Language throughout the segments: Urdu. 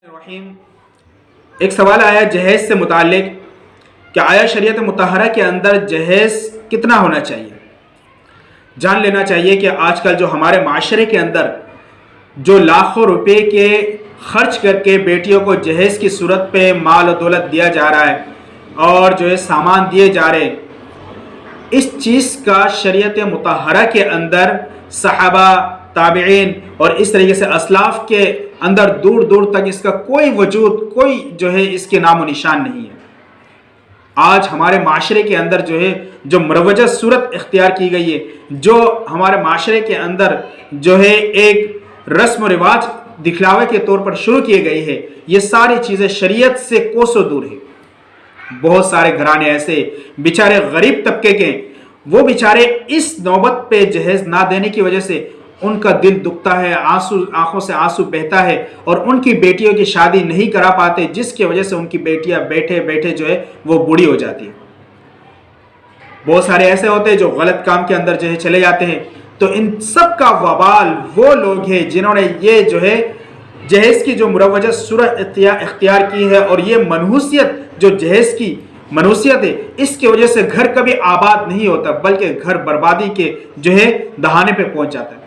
الرحیم ایک سوال آیا جہیز سے متعلق کہ آیا شریعت مطہرہ کے اندر جہیز کتنا ہونا چاہیے؟ جان لینا چاہیے کہ آج کل جو ہمارے معاشرے کے اندر جو لاکھوں روپے کے خرچ کر کے بیٹیوں کو جہیز کی صورت پہ مال و دولت دیا جا رہا ہے اور جو ہے سامان دیے جا رہے ہیں، اس چیز کا شریعت مطہرہ کے اندر صحابہ، تابعین اور اس طریقے سے اسلاف کے اندر دور دور تک اس کا کوئی وجود، کوئی جو ہے اس کے نام و نشان نہیں ہے۔ آج ہمارے معاشرے کے اندر جو ہے جو مروجہ صورت اختیار کی گئی ہے، جو ہمارے معاشرے کے اندر جو ہے ایک رسم و رواج دکھلاوے کے طور پر شروع کیے گئی ہے، یہ ساری چیزیں شریعت سے کوسوں دور ہے۔ بہت سارے گھرانے ایسے بیچارے غریب طبقے کے، وہ بیچارے اس نوبت پہ جہیز نہ دینے کی وجہ سے ان کا دل دکھتا ہے، آنکھوں سے آنسو بہتا ہے اور ان کی بیٹیوں کی شادی نہیں کرا پاتے، جس کی وجہ سے ان کی بیٹیاں بیٹھے بیٹھے جو ہے وہ بوڑھی ہو جاتی ہیں۔ بہت سارے ایسے ہوتے ہیں جو غلط کام کے اندر جو ہے چلے جاتے ہیں۔ تو ان سب کا وبال وہ لوگ ہیں جنہوں نے یہ جو ہے جہیز کی جو مروجہ صورت اختیار کی ہے، اور یہ منحوسیت جو جہیز کی منحوسیت ہے، اس کی وجہ سے گھر کبھی آباد نہیں ہوتا بلکہ گھر بربادی کے جو ہے دہانے پہ پہنچ جاتا ہے۔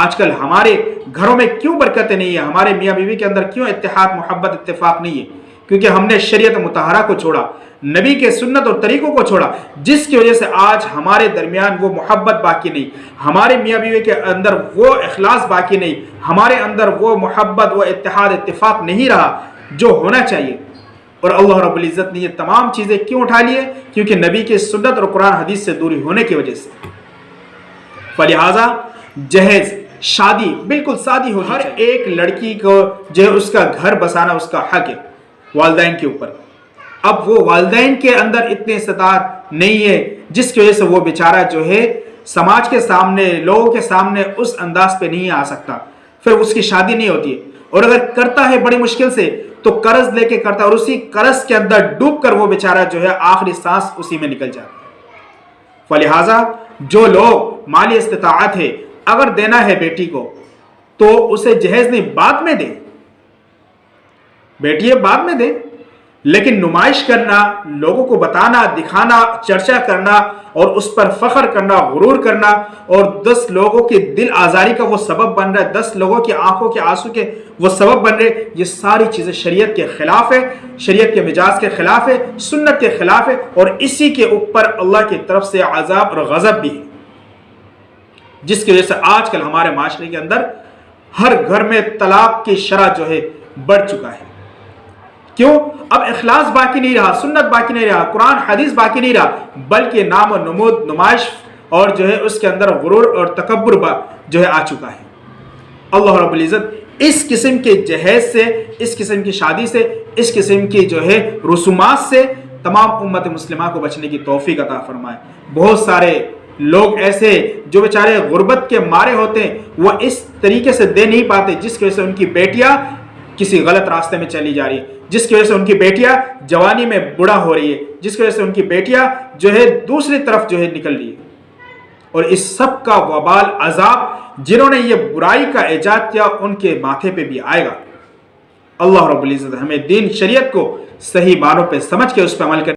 آج کل ہمارے گھروں میں کیوں برکتیں نہیں ہیں، ہمارے میاں بیوی کے اندر کیوں اتحاد، محبت، اتفاق نہیں ہے؟ کیونکہ ہم نے شریعت مطہرہ کو چھوڑا، نبی کے سنت اور طریقوں کو چھوڑا، جس کی وجہ سے آج ہمارے درمیان وہ محبت باقی نہیں، ہمارے میاں بیوی کے اندر وہ اخلاص باقی نہیں، ہمارے اندر وہ محبت، وہ اتحاد، اتفاق نہیں رہا جو ہونا چاہیے۔ اور اللہ رب العزت نے یہ تمام چیزیں کیوں اٹھا لیے؟ کیونکہ نبی کے سنت اور قرآن حدیث سے دوری ہونے کی وجہ سے۔ فلہذا جہیز، شادی بالکل سادی ہو، ہر ایک لڑکی کو جو ہے اس کا گھر بسانا اس کا حق ہے والدین کے اوپر۔ اب وہ والدین کے اندر اتنے استطاعت نہیں ہے، جس کی وجہ سے وہ بیچارہ جو ہے سماج کے سامنے، لوگوں کے سامنے اس انداز پہ نہیں آ سکتا، پھر اس کی شادی نہیں ہوتی ہے، اور اگر کرتا ہے بڑی مشکل سے تو قرض لے کے کرتا ہے، اور اسی قرض کے اندر ڈوب کر وہ بیچارہ جو ہے آخری سانس اسی میں نکل جاتا ہے۔ فلہذا جو لوگ مالی استطاعت ہے، اگر دینا ہے بیٹی کو تو اسے جہیز نہیں، بعد میں دے، بیٹی ہے بعد میں دے، لیکن نمائش کرنا، لوگوں کو بتانا، دکھانا، چرچا کرنا اور اس پر فخر کرنا، غرور کرنا، اور 10 لوگوں کی دل آزاری کا وہ سبب بن رہا ہے، 10 لوگوں کی آنکھوں کے آنسو کے وہ سبب بن رہے، یہ ساری چیزیں شریعت کے خلاف ہے، شریعت کے مجاز کے خلاف ہے، سنت کے خلاف ہے، اور اسی کے اوپر اللہ کی طرف سے عذاب اور غضب بھی ہے، جس کی وجہ سے آج کل ہمارے معاشرے کے اندر ہر گھر میں طلاق کی شرح جو ہے بڑھ چکا ہے۔ کیوں؟ اب اخلاص باقی نہیں رہا، سنت باقی نہیں رہا، قرآن حدیث باقی نہیں رہا، بلکہ نام و نمود، نمائش اور جو ہے اس کے اندر غرور اور تکبر جو ہے آ چکا ہے۔ اللہ رب العزت اس قسم کے جہیز سے، اس قسم کی شادی سے، اس قسم کی جو ہے رسومات سے تمام امت مسلمہ کو بچنے کی توفیق عطا فرمائے۔ بہت سارے لوگ ایسے جو بیچارے غربت کے مارے ہوتے ہیں، وہ اس طریقے سے دے نہیں پاتے، جس کی وجہ سے ان کی بیٹیاں کسی غلط راستے میں چلی جا رہی ہے، جس کی وجہ سے ان کی بیٹیاں جوانی میں بوڑھا ہو رہی ہے، جس کی وجہ سے ان کی بیٹیاں جو ہے دوسری طرف جو ہے نکل رہی ہے، اور اس سب کا وبال، عذاب جنہوں نے یہ برائی کا ایجاد کیا ان کے ماتھے پہ بھی آئے گا۔ اللہ رب العزت ہمیں دین شریعت کو صحیح معنوں پہ سمجھ کے اس پہ عمل کریں۔